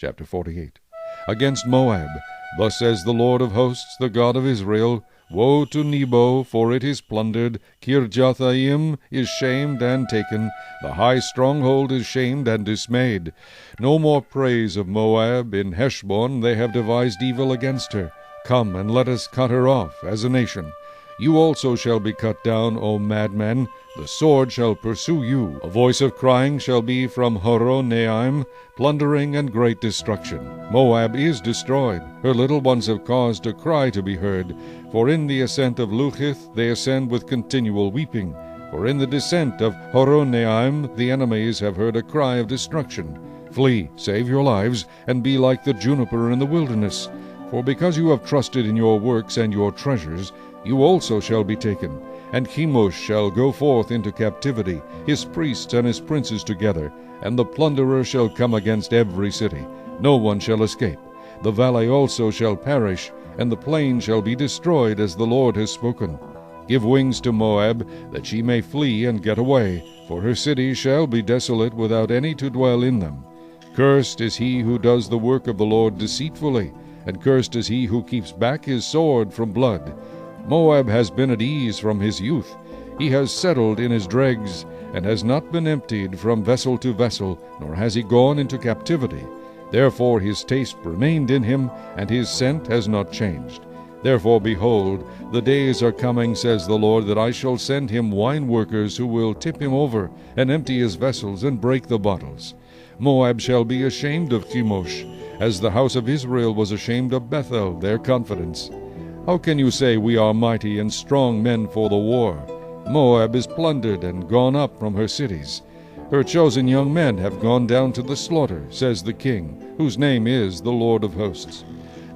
Chapter 48. Against Moab, thus says the Lord of hosts, the God of Israel, Woe to Nebo, for it is plundered. Kirjathaim is shamed and taken. The high stronghold is shamed and dismayed. No more praise of Moab. In Heshbon they have devised evil against her. Come, and let us cut her off as a nation. You also shall be cut down, O madmen. The sword shall pursue you. A voice of crying shall be from Horonaim, plundering and great destruction. Moab is destroyed. Her little ones have caused a cry to be heard. For in the ascent of Luhith they ascend with continual weeping. For in the descent of Horonaim the enemies have heard a cry of destruction. Flee, save your lives, and be like the juniper in the wilderness. For because you have trusted in your works and your treasures, you also shall be taken. And Chemosh shall go forth into captivity, his priests and his princes together, and the plunderer shall come against every city. No one shall escape. The valley also shall perish, and the plain shall be destroyed, as the Lord has spoken. Give wings to Moab, that she may flee and get away, for her cities shall be desolate without any to dwell in them. Cursed is he who does the work of the Lord deceitfully, and cursed is he who keeps back his sword from blood. Moab has been at ease from his youth. He has settled in his dregs, and has not been emptied from vessel to vessel, nor has he gone into captivity. Therefore his taste remained in him, and his scent has not changed. Therefore, behold, the days are coming, says the Lord, that I shall send him wine workers who will tip him over, and empty his vessels, and break the bottles. Moab shall be ashamed of Chemosh, as the house of Israel was ashamed of Bethel, their confidence. How can you say, We are mighty and strong men for the war? Moab is plundered and gone up from her cities. Her chosen young men have gone down to the slaughter, says the King, whose name is the Lord of hosts.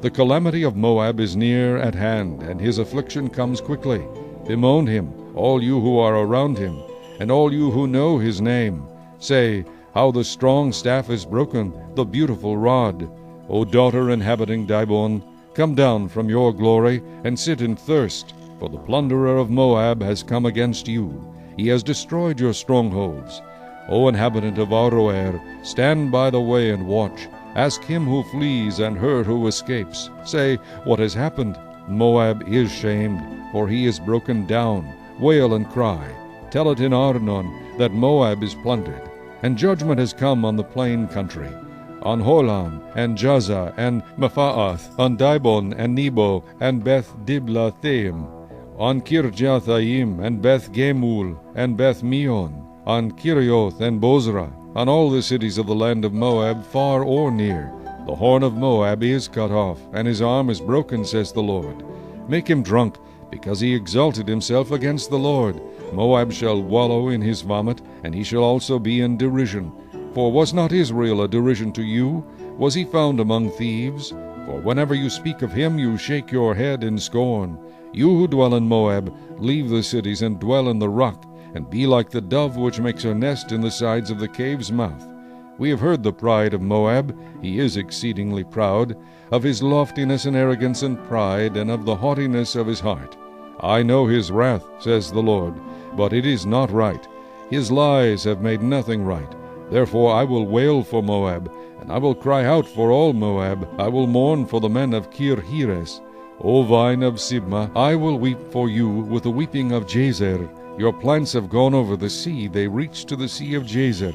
The calamity of Moab is near at hand, and his affliction comes quickly. Bemoan him, all you who are around him, and all you who know his name. Say, How the strong staff is broken, the beautiful rod. O daughter inhabiting Dibon, come down from your glory, and sit in thirst, for the plunderer of Moab has come against you. He has destroyed your strongholds. O inhabitant of Aroer, stand by the way and watch. Ask him who flees and her who escapes. Say, What has happened? Moab is shamed, for he is broken down. Wail and cry. Tell it in Arnon that Moab is plundered. And judgment has come on the plain country, on Holam, and Jazza, and Mephaath, on Dibon, and Nebo, and Beth-Diblathaim, on Kirjathaim, and Beth-Gemul, and Beth-Meon, on Kirioth and Bozrah, on all the cities of the land of Moab, far or near. The horn of Moab is cut off, and his arm is broken, says the Lord. Make him drunk, because he exalted himself against the Lord. Moab shall wallow in his vomit, and he shall also be in derision. For was not Israel a derision to you? Was he found among thieves? For whenever you speak of him, you shake your head in scorn. You who dwell in Moab, leave the cities and dwell in the rock, and be like the dove which makes her nest in the sides of the cave's mouth. We have heard the pride of Moab. He is exceedingly proud, of his loftiness and arrogance and pride, and of the haughtiness of his heart. I know his wrath, says the Lord, but it is not right. His lies have made nothing right. Therefore I will wail for Moab, and I will cry out for all Moab. I will mourn for the men of Kir-Heres. O vine of Sibmah, I will weep for you with the weeping of Jazer. Your plants have gone over the sea, they reach to the sea of Jazer.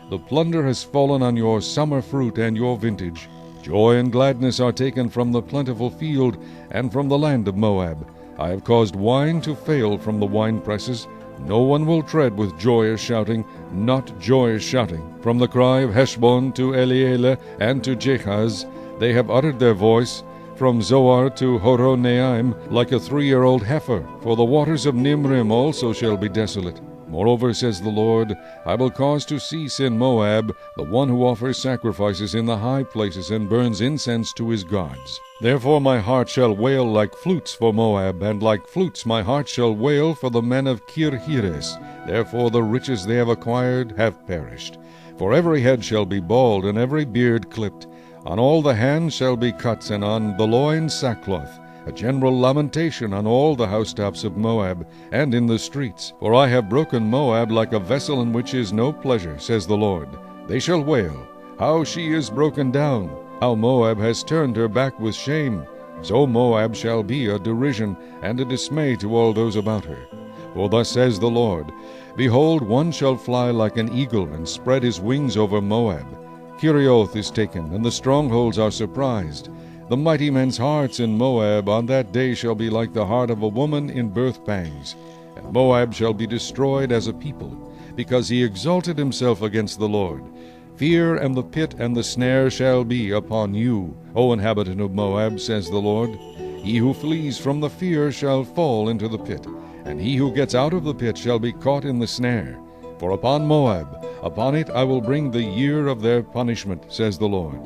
The plunder has fallen on your summer fruit and your vintage. Joy and gladness are taken from the plentiful field and from the land of Moab. I have caused wine to fail from the winepresses. No one will tread with joyous shouting, not joyous shouting. From the cry of Heshbon to Elealeh and to Jehaz, they have uttered their voice. From Zoar to Horonaim, like a 3-year-old heifer. For the waters of Nimrim also shall be desolate. Moreover, says the Lord, I will cause to cease in Moab the one who offers sacrifices in the high places and burns incense to his gods. Therefore my heart shall wail like flutes for Moab, and like flutes my heart shall wail for the men of Kir-Heres. Therefore the riches they have acquired have perished. For every head shall be bald, and every beard clipped. On all the hands shall be cuts, and on the loins sackcloth. A general lamentation on all the housetops of Moab, and in the streets. For I have broken Moab like a vessel in which is no pleasure, says the Lord. They shall wail. How she is broken down! How Moab has turned her back with shame! So Moab shall be a derision and a dismay to all those about her. For thus says the Lord, Behold, one shall fly like an eagle, and spread his wings over Moab. Kerioth is taken, and the strongholds are surprised. The mighty men's hearts in Moab on that day shall be like the heart of a woman in birth pangs. And Moab shall be destroyed as a people, because he exalted himself against the Lord. Fear and the pit and the snare shall be upon you, O inhabitant of Moab, says the Lord. He who flees from the fear shall fall into the pit, and he who gets out of the pit shall be caught in the snare. For upon Moab, upon it I will bring the year of their punishment, says the Lord.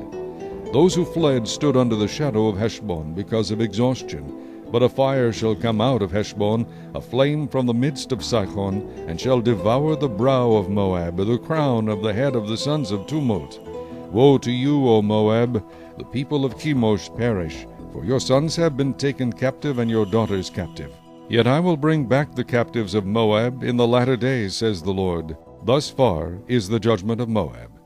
Those who fled stood under the shadow of Heshbon because of exhaustion. But a fire shall come out of Heshbon, a flame from the midst of Sihon, and shall devour the brow of Moab, the crown of the head of the sons of Tumult. Woe to you, O Moab! The people of Chemosh perish, for your sons have been taken captive, and your daughters captive. Yet I will bring back the captives of Moab in the latter days, says the Lord. Thus far is the judgment of Moab.